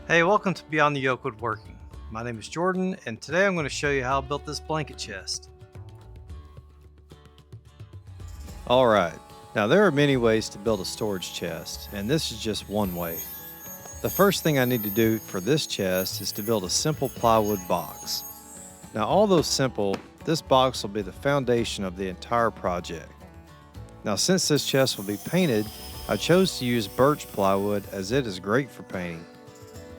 Hey, welcome to Beyond the Yoke Woodworking. My name is Jordan, and today I'm going to show you how I built this blanket chest. Alright, now there are many ways to build a storage chest, and this is just one way. The first thing I need to do for this chest is to build a simple plywood box. Now although simple, this box will be the foundation of the entire project. Now since this chest will be painted, I chose to use birch plywood as it is great for painting.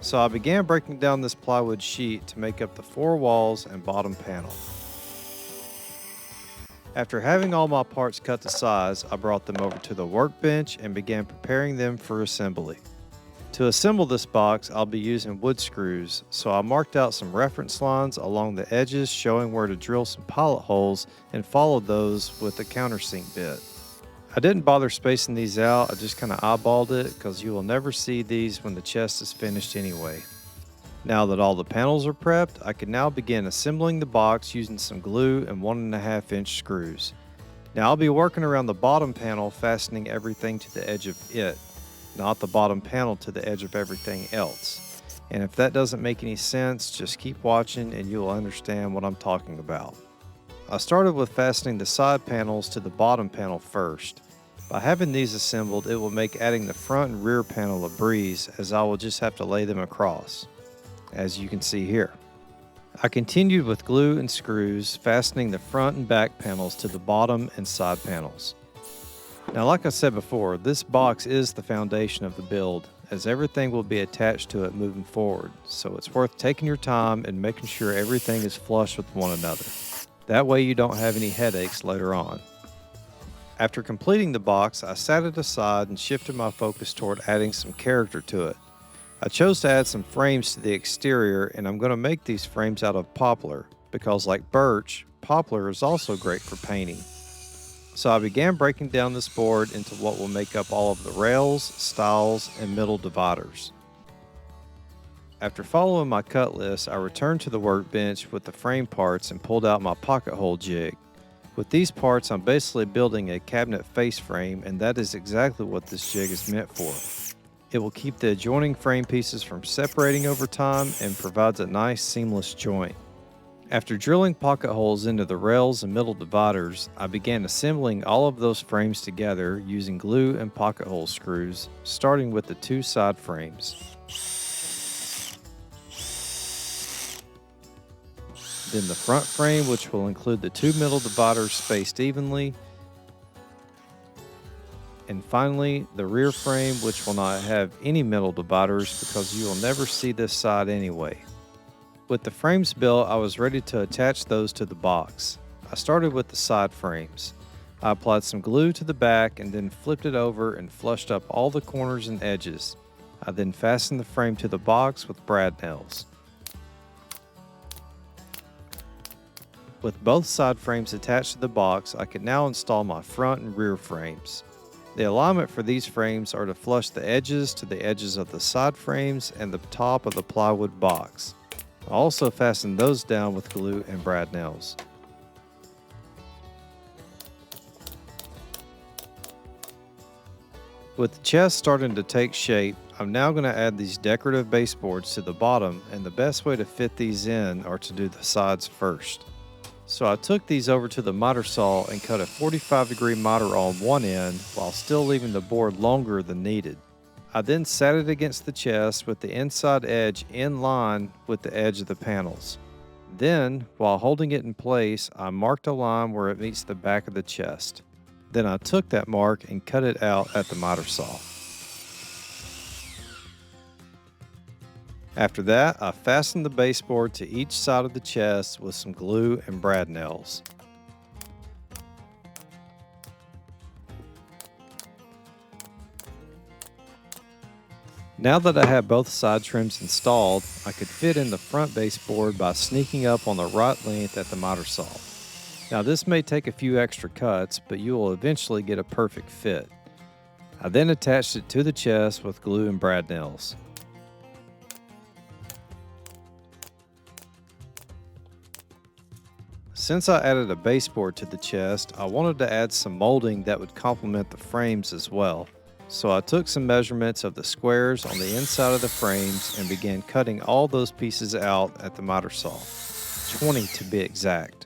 So I began breaking down this plywood sheet to make up the four walls and bottom panel. After having all my parts cut to size, I brought them over to the workbench and began preparing them for assembly. To assemble this box, I'll be using wood screws, so I marked out some reference lines along the edges showing where to drill some pilot holes and followed those with the countersink bit. I didn't bother spacing these out, I just kind of eyeballed it because you will never see these when the chest is finished anyway. Now that all the panels are prepped, I can now begin assembling the box using some glue and 1.5 inch screws. Now I'll be working around the bottom panel, fastening everything to the edge of it, not the bottom panel to the edge of everything else. And if that doesn't make any sense, just keep watching and you'll understand what I'm talking about. I started with fastening the side panels to the bottom panel first. By having these assembled, it will make adding the front and rear panel a breeze, as I will just have to lay them across, as you can see here. I continued with glue and screws, fastening the front and back panels to the bottom and side panels. Now like I said before, this box is the foundation of the build, as everything will be attached to it moving forward, so it's worth taking your time and making sure everything is flush with one another. That way you don't have any headaches later on. After completing the box, I set it aside and shifted my focus toward adding some character to it. I chose to add some frames to the exterior, and I'm going to make these frames out of poplar because, like birch, poplar is also great for painting. So I began breaking down this board into what will make up all of the rails, stiles, and middle dividers. After following my cut list, I returned to the workbench with the frame parts and pulled out my pocket hole jig. With these parts, I'm basically building a cabinet face frame, and that is exactly what this jig is meant for. It will keep the adjoining frame pieces from separating over time and provides a nice seamless joint. After drilling pocket holes into the rails and middle dividers, I began assembling all of those frames together using glue and pocket hole screws, starting with the two side frames. Then the front frame, which will include the two middle dividers spaced evenly. And finally, the rear frame, which will not have any middle dividers because you will never see this side anyway. With the frames built, I was ready to attach those to the box. I started with the side frames. I applied some glue to the back and then flipped it over and flushed up all the corners and edges. I then fastened the frame to the box with brad nails. With both side frames attached to the box, I can now install my front and rear frames. The alignment for these frames are to flush the edges to the edges of the side frames and the top of the plywood box. I also fastened those down with glue and brad nails. With the chest starting to take shape, I'm now going to add these decorative baseboards to the bottom, and the best way to fit these in are to do the sides first. So I took these over to the miter saw and cut a 45-degree miter on one end while still leaving the board longer than needed. I then sat it against the chest with the inside edge in line with the edge of the panels. Then, while holding it in place, I marked a line where it meets the back of the chest. Then I took that mark and cut it out at the miter saw. After that, I fastened the baseboard to each side of the chest with some glue and brad nails. Now that I have both side trims installed, I could fit in the front baseboard by sneaking up on the right length at the miter saw. Now this may take a few extra cuts, but you will eventually get a perfect fit. I then attached it to the chest with glue and brad nails. Since I added a baseboard to the chest, I wanted to add some molding that would complement the frames as well. So I took some measurements of the squares on the inside of the frames and began cutting all those pieces out at the miter saw, 20 to be exact.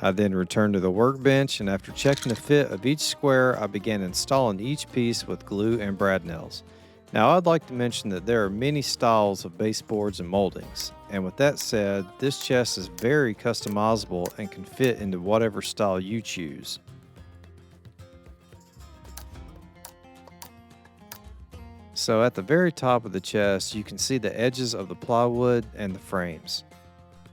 I then returned to the workbench, and after checking the fit of each square, I began installing each piece with glue and brad nails. Now, I'd like to mention that there are many styles of baseboards and moldings, and with that said, this chest is very customizable and can fit into whatever style you choose. So at the very top of the chest, you can see the edges of the plywood and the frames.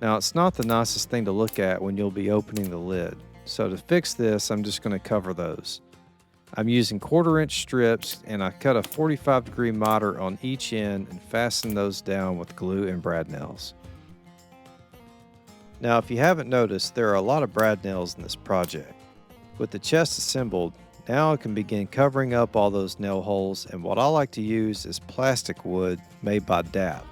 Now, it's not the nicest thing to look at when you'll be opening the lid, so to fix this, I'm just going to cover those. I'm using 1/4-inch strips, and I cut a 45-degree miter on each end and fasten those down with glue and brad nails. Now, if you haven't noticed, there are a lot of brad nails in this project. With the chest assembled, now I can begin covering up all those nail holes, and what I like to use is plastic wood made by DAP.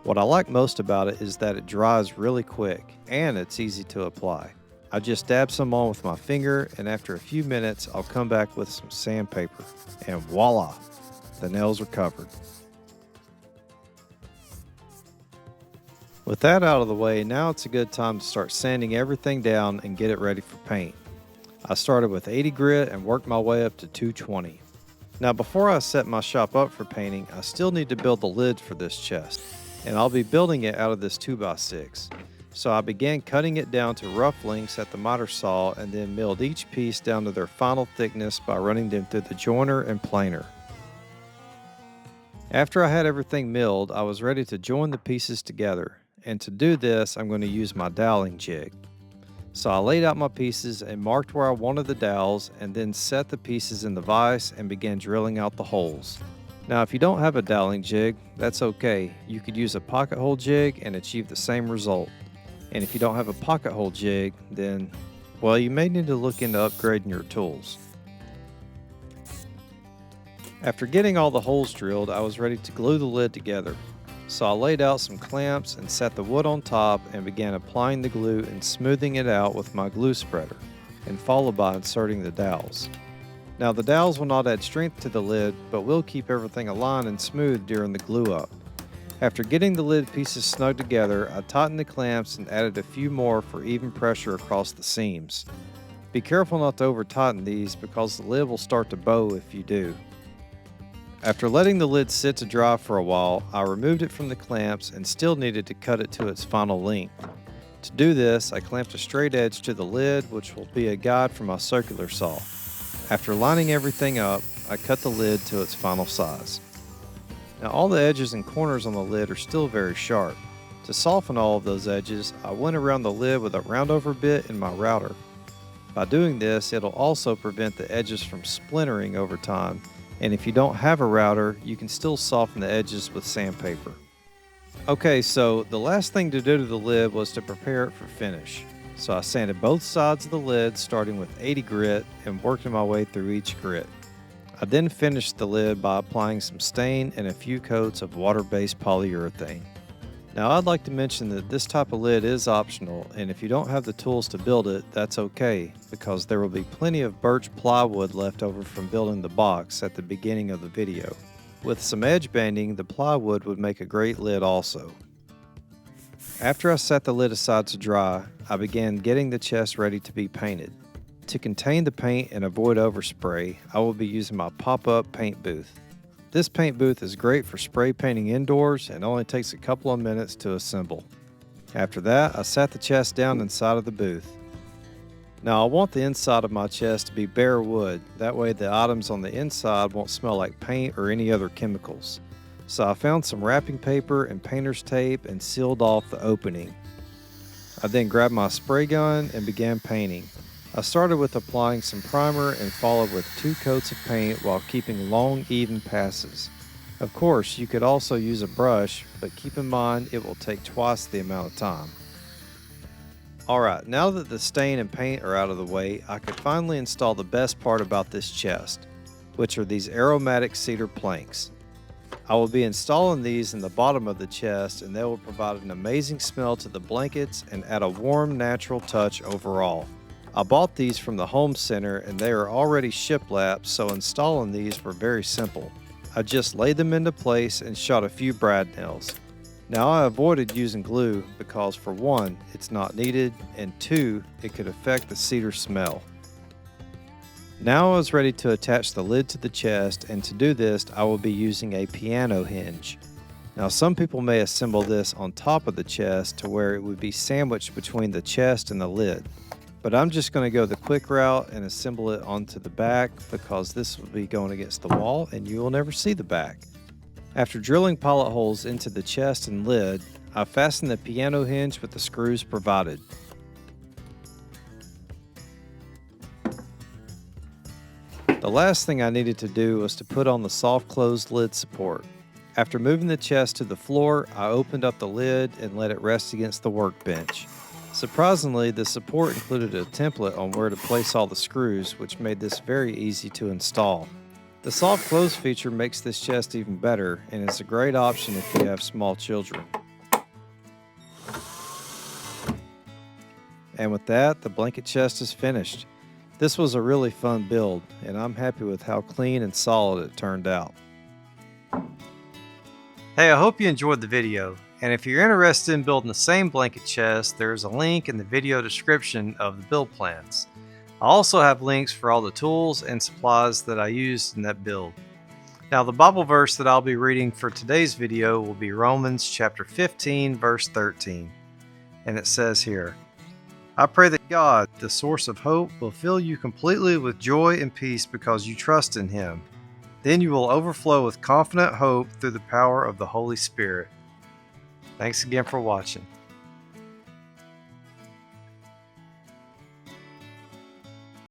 What I like most about it is that it dries really quick and it's easy to apply. I just dab some on with my finger, and after a few minutes I'll come back with some sandpaper, and voila, the nails are covered. With that out of the way, now it's a good time to start sanding everything down and get it ready for paint. I started with 80 grit and worked my way up to 220. Now, before I set my shop up for painting, I still need to build the lid for this chest, and I'll be building it out of this 2x6. So I began cutting it down to rough lengths at the miter saw and then milled each piece down to their final thickness by running them through the joiner and planer. After I had everything milled, I was ready to join the pieces together, and to do this I'm going to use my doweling jig. So I laid out my pieces and marked where I wanted the dowels, and then set the pieces in the vise and began drilling out the holes. Now, if you don't have a doweling jig, that's okay. You could use a pocket hole jig and achieve the same result. And if you don't have a pocket hole jig, then, well, you may need to look into upgrading your tools. After getting all the holes drilled, I was ready to glue the lid together. So I laid out some clamps and set the wood on top and began applying the glue and smoothing it out with my glue spreader, and followed by inserting the dowels. Now, the dowels will not add strength to the lid, but will keep everything aligned and smooth during the glue up. After getting the lid pieces snug together, I tightened the clamps and added a few more for even pressure across the seams. Be careful not to over tighten these, because the lid will start to bow if you do. After letting the lid sit to dry for a while, I removed it from the clamps and still needed to cut it to its final length. To do this, I clamped a straight edge to the lid, which will be a guide for my circular saw. After lining everything up, I cut the lid to its final size. Now, all the edges and corners on the lid are still very sharp. To soften all of those edges, I went around the lid with a roundover bit and my router. By doing this, it'll also prevent the edges from splintering over time, and if you don't have a router, you can still soften the edges with sandpaper. Okay, so the last thing to do to the lid was to prepare it for finish. So I sanded both sides of the lid, starting with 80 grit and working my way through each grit. I then finished the lid by applying some stain and a few coats of water-based polyurethane. Now, I'd like to mention that this type of lid is optional, and if you don't have the tools to build it, that's okay, because there will be plenty of birch plywood left over from building the box at the beginning of the video. With some edge banding, the plywood would make a great lid also. After I set the lid aside to dry, I began getting the chest ready to be painted. To contain the paint and avoid overspray, I will be using my pop-up paint booth. This paint booth is great for spray painting indoors and only takes a couple of minutes to assemble. After that, I sat the chest down inside of the booth. Now, I want the inside of my chest to be bare wood, that way the items on the inside won't smell like paint or any other chemicals. So I found some wrapping paper and painter's tape and sealed off the opening. I then grabbed my spray gun and began painting. I started with applying some primer and followed with 2 coats of paint while keeping long, even passes. Of course, you could also use a brush, but keep in mind it will take twice the amount of time. Alright, now that the stain and paint are out of the way, I could finally install the best part about this chest, which are these aromatic cedar planks. I will be installing these in the bottom of the chest, and they will provide an amazing smell to the blankets and add a warm, natural touch overall. I bought these from the home center and they are already shiplap, so installing these were very simple. I just laid them into place and shot a few brad nails. Now I avoided using glue because for one, it's not needed, and two, it could affect the cedar smell. Now I was ready to attach the lid to the chest, and to do this I will be using a piano hinge. Now some people may assemble this on top of the chest to where it would be sandwiched between the chest and the lid. But I'm just going to go the quick route and assemble it onto the back because this will be going against the wall and you will never see the back. After drilling pilot holes into the chest and lid, I fastened the piano hinge with the screws provided. The last thing I needed to do was to put on the soft closed lid support. After moving the chest to the floor, I opened up the lid and let it rest against the workbench. Surprisingly, the support included a template on where to place all the screws, which made this very easy to install. The soft close feature makes this chest even better, and it's a great option if you have small children. And with that, the blanket chest is finished. This was a really fun build, and I'm happy with how clean and solid it turned out. Hey, I hope you enjoyed the video, and if you're interested in building the same blanket chest, there's a link in the video description of the build plans. I also have links for all the tools and supplies that I used in that build. Now the Bible verse that I'll be reading for today's video will be Romans chapter 15 verse 13, and it says here, I pray that God, the source of hope, will fill you completely with joy and peace because you trust in Him. Then you will overflow with confident hope through the power of the Holy Spirit. Thanks again for watching.